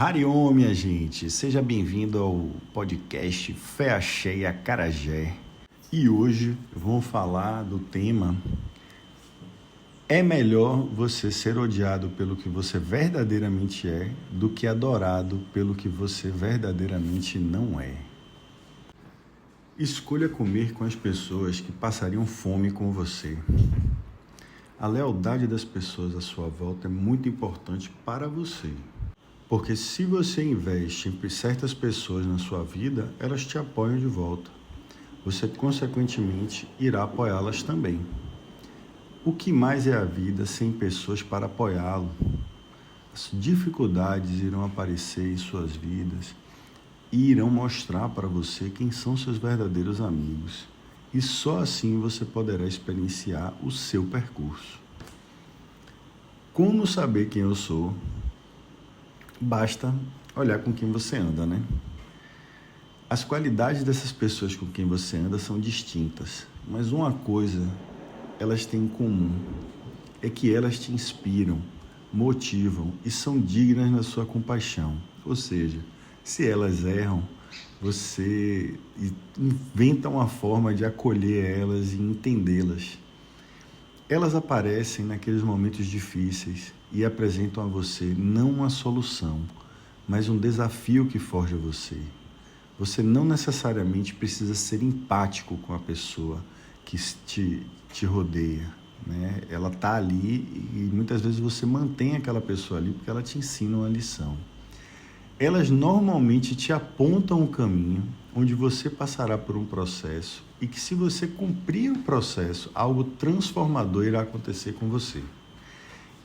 Hariom, minha gente, seja bem-vindo ao podcast Fé Axé e Acarajé. E hoje vamos falar do tema: é melhor você ser odiado pelo que você verdadeiramente é do que adorado pelo que você verdadeiramente não é. Escolha comer com as pessoas que passariam fome com você. A lealdade das pessoas à sua volta é muito importante para você. Porque se você investe em certas pessoas na sua vida, elas te apoiam de volta. Você, consequentemente, irá apoiá-las também. O que mais é a vida sem pessoas para apoiá-lo? As dificuldades irão aparecer em suas vidas e irão mostrar para você quem são seus verdadeiros amigos. E só assim você poderá experienciar o seu percurso. Como saber quem eu sou? Basta olhar com quem você anda, né? As qualidades dessas pessoas com quem você anda são distintas, mas uma coisa elas têm em comum, é que elas te inspiram, motivam e são dignas da sua compaixão. Ou seja, se elas erram, você inventa uma forma de acolher elas e entendê-las. Elas aparecem naqueles momentos difíceis e apresentam a você não uma solução, mas um desafio que forja você. Você não necessariamente precisa ser empático com a pessoa que te rodeia, né? Ela está ali e muitas vezes você mantém aquela pessoa ali porque ela te ensina uma lição. Elas normalmente te apontam um caminho onde você passará por um processo e que, se você cumprir o processo, algo transformador irá acontecer com você.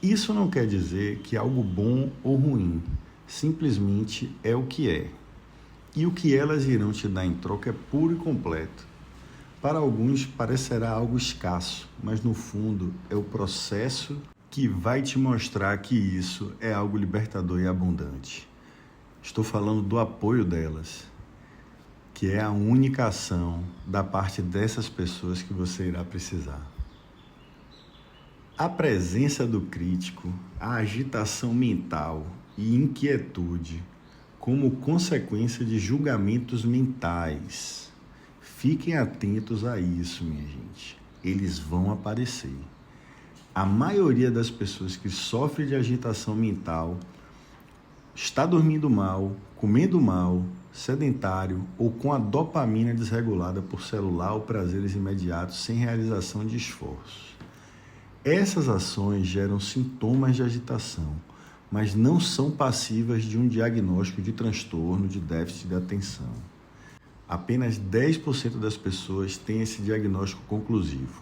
Isso não quer dizer que é algo bom ou ruim, simplesmente é o que é. E o que elas irão te dar em troca é puro e completo. Para alguns parecerá algo escasso, mas no fundo é o processo que vai te mostrar que isso é algo libertador e abundante. Estou falando do apoio delas, que é a única ação da parte dessas pessoas que você irá precisar. A presença do crítico, a agitação mental e inquietude como consequência de julgamentos mentais. Fiquem atentos a isso, minha gente. Eles vão aparecer. A maioria das pessoas que sofrem de agitação mental está dormindo mal, comendo mal, sedentário ou com a dopamina desregulada por celular ou prazeres imediatos sem realização de esforços. Essas ações geram sintomas de agitação, mas não são passivas de um diagnóstico de transtorno de déficit de atenção. Apenas 10% das pessoas têm esse diagnóstico conclusivo,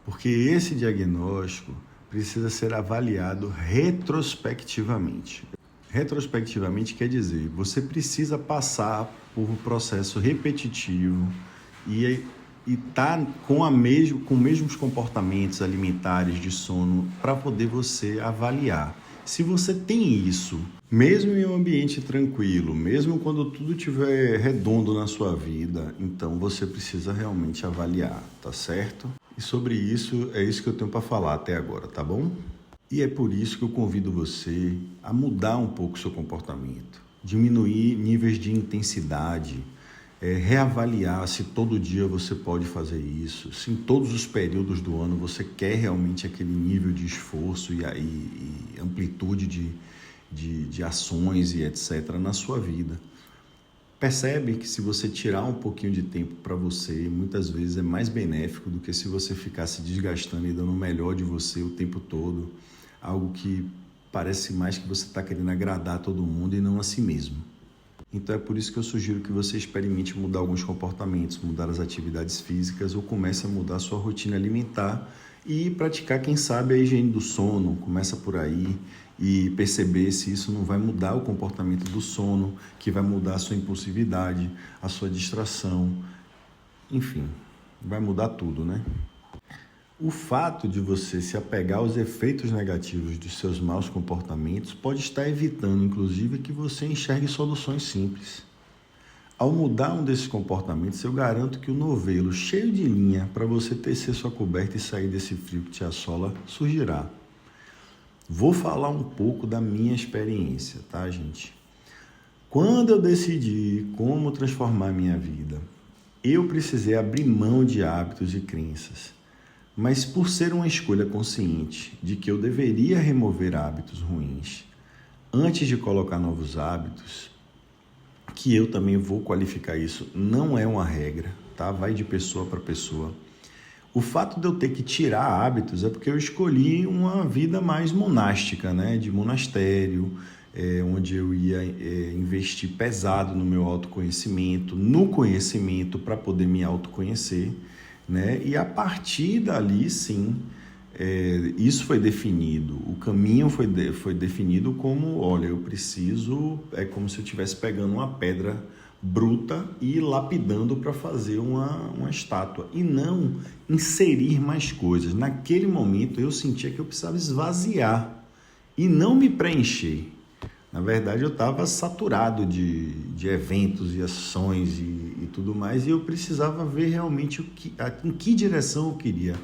porque esse diagnóstico precisa ser avaliado retrospectivamente. Retrospectivamente quer dizer, você precisa passar por um processo repetitivo e estar com os mesmos comportamentos alimentares de sono para poder você avaliar. Se você tem isso, mesmo em um ambiente tranquilo, mesmo quando tudo estiver redondo na sua vida, então você precisa realmente avaliar, tá certo? E sobre isso, é isso que eu tenho para falar até agora, tá bom? E é por isso que eu convido você a mudar um pouco o seu comportamento, diminuir níveis de intensidade, reavaliar se todo dia você pode fazer isso, se em todos os períodos do ano você quer realmente aquele nível de esforço e amplitude de ações e etc. na sua vida. Percebe que se você tirar um pouquinho de tempo para você, muitas vezes é mais benéfico do que se você ficar se desgastando e dando o melhor de você o tempo todo, algo que parece mais que você está querendo agradar a todo mundo e não a si mesmo. Então é por isso que eu sugiro que você experimente mudar alguns comportamentos, mudar as atividades físicas ou comece a mudar a sua rotina alimentar e praticar, quem sabe, a higiene do sono. Começa por aí e perceber se isso não vai mudar o comportamento do sono, que vai mudar a sua impulsividade, a sua distração, enfim, vai mudar tudo, né? O fato de você se apegar aos efeitos negativos dos seus maus comportamentos pode estar evitando, inclusive, que você enxergue soluções simples. Ao mudar um desses comportamentos, eu garanto que o novelo cheio de linha para você tecer sua coberta e sair desse frio que te assola surgirá. Vou falar um pouco da minha experiência, tá, gente? Quando eu decidi como transformar minha vida, eu precisei abrir mão de hábitos e crenças. Mas por ser uma escolha consciente de que eu deveria remover hábitos ruins antes de colocar novos hábitos, que eu também vou qualificar isso, não é uma regra, tá? Vai de pessoa para pessoa. O fato de eu ter que tirar hábitos é porque eu escolhi uma vida mais monástica, né? De monastério, onde eu ia investir pesado no meu autoconhecimento, no conhecimento para poder me autoconhecer, né? E a partir dali, sim, isso foi definido. O caminho foi definido como, olha, eu preciso, é como se eu estivesse pegando uma pedra bruta e lapidando para fazer uma estátua e não inserir mais coisas. Naquele momento eu sentia que eu precisava esvaziar e não me preencher. Na verdade, eu estava saturado de eventos e ações e tudo mais, e eu precisava ver realmente em que direção eu queria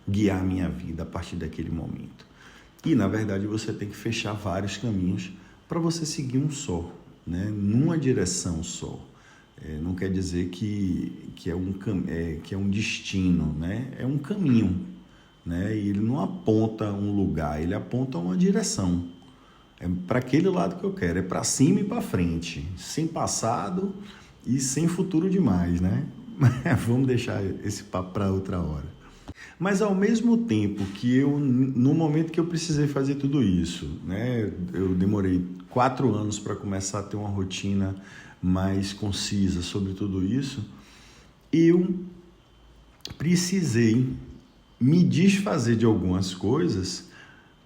guiar a minha vida a partir daquele momento. E, na verdade, você tem que fechar vários caminhos para você seguir um só, né? Numa direção só. Não quer dizer que é um destino, né? É um caminho, né? E ele não aponta um lugar, ele aponta uma direção. É para aquele lado que eu quero, é para cima e para frente, sem passado e sem futuro demais, né? Vamos deixar esse papo para outra hora. Mas ao mesmo tempo que no momento que eu precisei fazer tudo isso, né? Eu demorei 4 anos para começar a ter uma rotina mais concisa sobre tudo isso, eu precisei me desfazer de algumas coisas.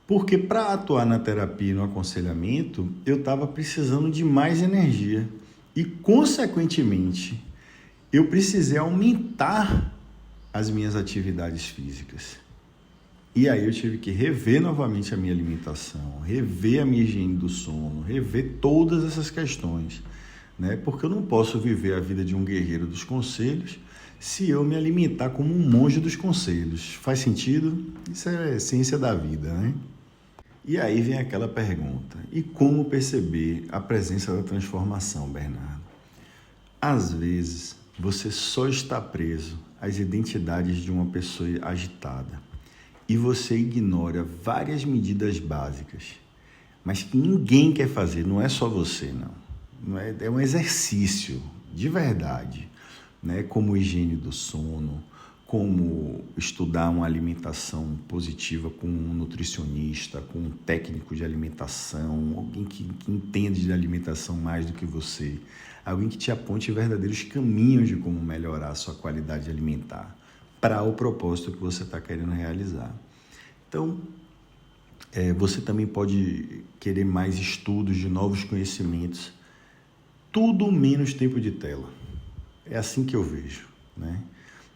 Porque para atuar na terapia e no aconselhamento, eu estava precisando de mais energia. E, consequentemente, eu precisei aumentar as minhas atividades físicas. E aí eu tive que rever novamente a minha alimentação, rever a minha higiene do sono, rever todas essas questões, né? Porque eu não posso viver a vida de um guerreiro dos conselhos se eu me alimentar como um monge dos conselhos. Faz sentido? Isso é a essência da vida, né? E aí vem aquela pergunta, e como perceber a presença da transformação, Bernardo? Às vezes, você só está preso às identidades de uma pessoa agitada e você ignora várias medidas básicas, mas que ninguém quer fazer, não é só você, não é um exercício de verdade, né? Como higiene do sono, como estudar uma alimentação positiva com um nutricionista, com um técnico de alimentação, alguém que entende de alimentação mais do que você, alguém que te aponte verdadeiros caminhos de como melhorar a sua qualidade alimentar para o propósito que você está querendo realizar. Então, você também pode querer mais estudos de novos conhecimentos, tudo menos tempo de tela. É assim que eu vejo, né?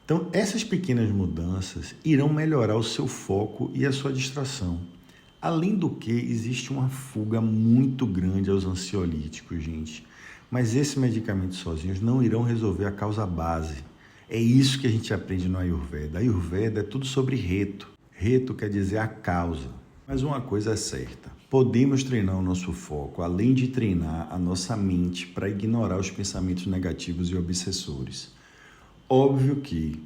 Então, essas pequenas mudanças irão melhorar o seu foco e a sua distração. Além do que, existe uma fuga muito grande aos ansiolíticos, gente. Mas esses medicamentos sozinhos não irão resolver a causa base. É isso que a gente aprende no Ayurveda. A Ayurveda é tudo sobre reto. Reto quer dizer a causa. Mas uma coisa é certa. Podemos treinar o nosso foco, além de treinar a nossa mente para ignorar os pensamentos negativos e obsessores. Óbvio que,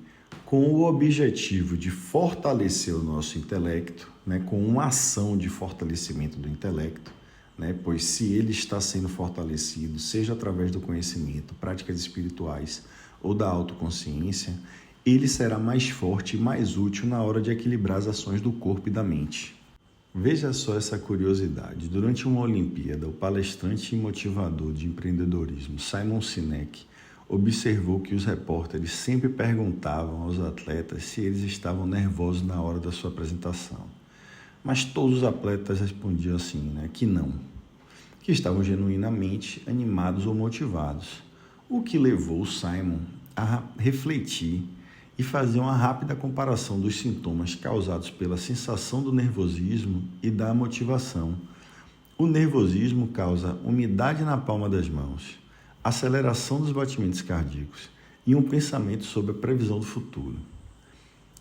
com o objetivo de fortalecer o nosso intelecto, né, com uma ação de fortalecimento do intelecto, né, pois se ele está sendo fortalecido, seja através do conhecimento, práticas espirituais ou da autoconsciência, ele será mais forte e mais útil na hora de equilibrar as ações do corpo e da mente. Veja só essa curiosidade. Durante uma Olimpíada, o palestrante e motivador de empreendedorismo Simon Sinek observou que os repórteres sempre perguntavam aos atletas se eles estavam nervosos na hora da sua apresentação. Mas todos os atletas respondiam assim, né, que não, que estavam genuinamente animados ou motivados, o que levou o Simon a refletir e fazer uma rápida comparação dos sintomas causados pela sensação do nervosismo e da motivação. O nervosismo causa umidade na palma das mãos, aceleração dos batimentos cardíacos e um pensamento sobre a previsão do futuro.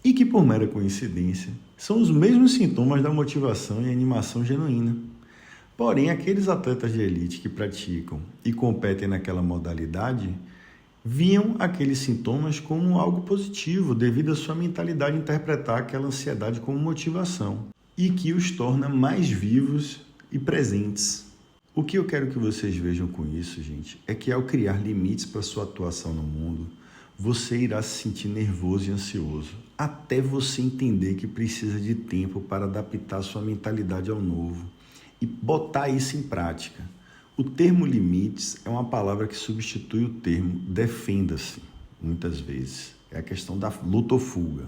E que, por mera coincidência, são os mesmos sintomas da motivação e animação genuína. Porém, aqueles atletas de elite que praticam e competem naquela modalidade viam aqueles sintomas como algo positivo, devido à sua mentalidade interpretar aquela ansiedade como motivação e que os torna mais vivos e presentes. O que eu quero que vocês vejam com isso, gente, é que ao criar limites para sua atuação no mundo, você irá se sentir nervoso e ansioso, até você entender que precisa de tempo para adaptar sua mentalidade ao novo e botar isso em prática. O termo limites é uma palavra que substitui o termo defenda-se, muitas vezes. É a questão da luta ou fuga.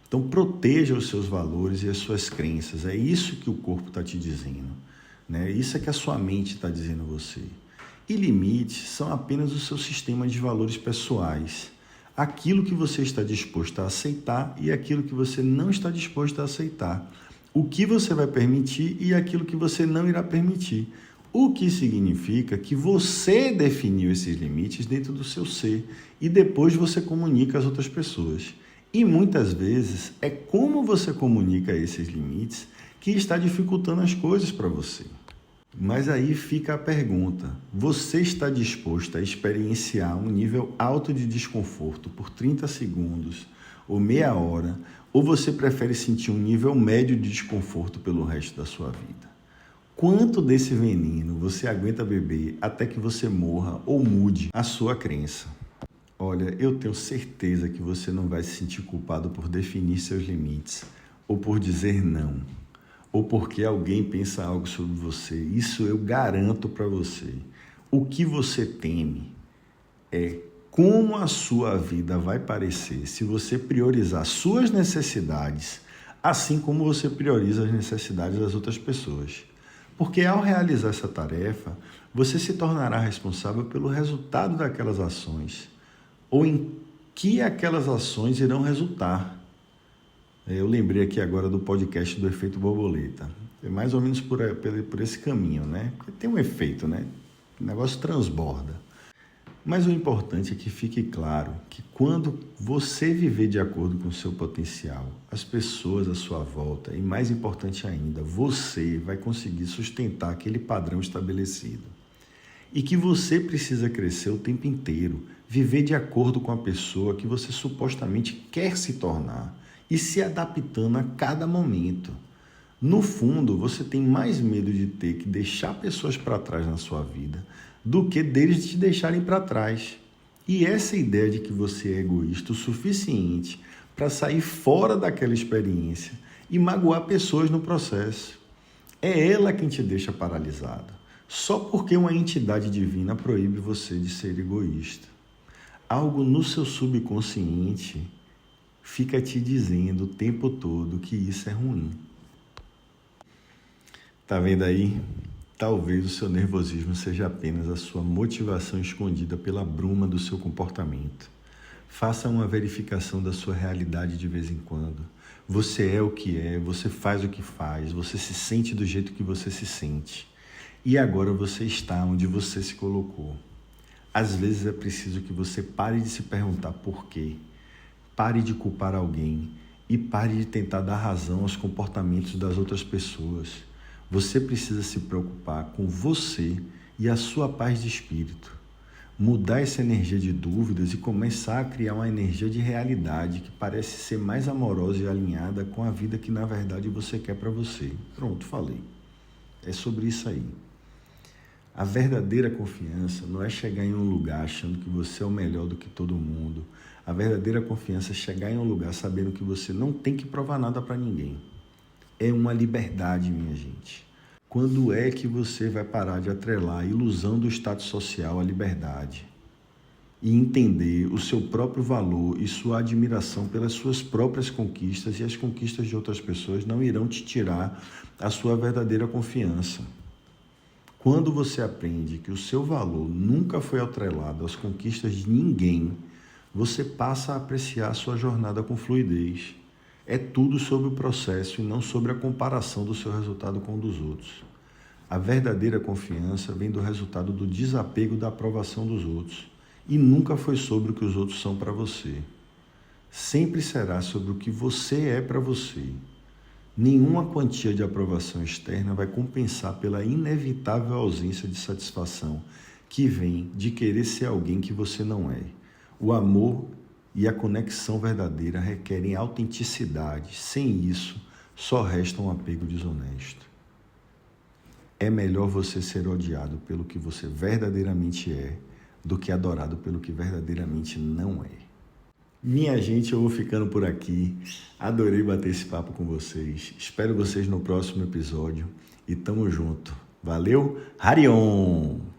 Então, proteja os seus valores e as suas crenças. É isso que o corpo está te dizendo, né? Isso é que a sua mente está dizendo a você. E limites são apenas o seu sistema de valores pessoais. Aquilo que você está disposto a aceitar e aquilo que você não está disposto a aceitar. O que você vai permitir e aquilo que você não irá permitir. O que significa que você definiu esses limites dentro do seu ser e depois você comunica às outras pessoas. E muitas vezes é como você comunica esses limites que está dificultando as coisas para você. Mas aí fica a pergunta: você está disposto a experienciar um nível alto de desconforto por 30 segundos ou meia hora, ou você prefere sentir um nível médio de desconforto pelo resto da sua vida? Quanto desse veneno você aguenta beber até que você morra ou mude a sua crença? Olha, eu tenho certeza que você não vai se sentir culpado por definir seus limites, ou por dizer não, ou porque alguém pensa algo sobre você. Isso eu garanto para você. O que você teme é como a sua vida vai parecer se você priorizar suas necessidades, assim como você prioriza as necessidades das outras pessoas. Porque ao realizar essa tarefa, você se tornará responsável pelo resultado daquelas ações, ou em que aquelas ações irão resultar. Eu lembrei aqui agora do podcast do efeito borboleta. É mais ou menos por esse caminho, né? Porque tem um efeito, né? O negócio transborda. Mas o importante é que fique claro que quando você viver de acordo com o seu potencial, as pessoas à sua volta, e mais importante ainda, você vai conseguir sustentar aquele padrão estabelecido. E que você precisa crescer o tempo inteiro, viver de acordo com a pessoa que você supostamente quer se tornar e se adaptando a cada momento. No fundo, você tem mais medo de ter que deixar pessoas para trás na sua vida do que deles te deixarem para trás. E essa ideia de que você é egoísta o suficiente para sair fora daquela experiência e magoar pessoas no processo. É ela quem te deixa paralisado, só porque uma entidade divina proíbe você de ser egoísta. Algo no seu subconsciente fica te dizendo o tempo todo que isso é ruim. Tá vendo aí? Talvez o seu nervosismo seja apenas a sua motivação escondida pela bruma do seu comportamento. Faça uma verificação da sua realidade de vez em quando. Você é o que é, você faz o que faz, você se sente do jeito que você se sente. E agora você está onde você se colocou. Às vezes é preciso que você pare de se perguntar por quê. Pare de culpar alguém e pare de tentar dar razão aos comportamentos das outras pessoas. Você precisa se preocupar com você e a sua paz de espírito. Mudar essa energia de dúvidas e começar a criar uma energia de realidade que parece ser mais amorosa e alinhada com a vida que na verdade você quer para você. Pronto, falei. É sobre isso aí. A verdadeira confiança não é chegar em um lugar achando que você é o melhor do que todo mundo. A verdadeira confiança é chegar em um lugar sabendo que você não tem que provar nada para ninguém. É uma liberdade, minha gente. Quando é que você vai parar de atrelar a ilusão do status social à liberdade e entender o seu próprio valor e sua admiração pelas suas próprias conquistas, e as conquistas de outras pessoas não irão te tirar a sua verdadeira confiança? Quando você aprende que o seu valor nunca foi atrelado às conquistas de ninguém, você passa a apreciar a sua jornada com fluidez. É tudo sobre o processo e não sobre a comparação do seu resultado com o dos outros. A verdadeira confiança vem do resultado do desapego da aprovação dos outros e nunca foi sobre o que os outros são para você. Sempre será sobre o que você é para você. Nenhuma quantia de aprovação externa vai compensar pela inevitável ausência de satisfação que vem de querer ser alguém que você não é. O amor e a conexão verdadeira requerem autenticidade. Sem isso, só resta um apego desonesto. É melhor você ser odiado pelo que você verdadeiramente é do que adorado pelo que verdadeiramente não é. Minha gente, eu vou ficando por aqui. Adorei bater esse papo com vocês. Espero vocês no próximo episódio e tamo junto. Valeu, Harion!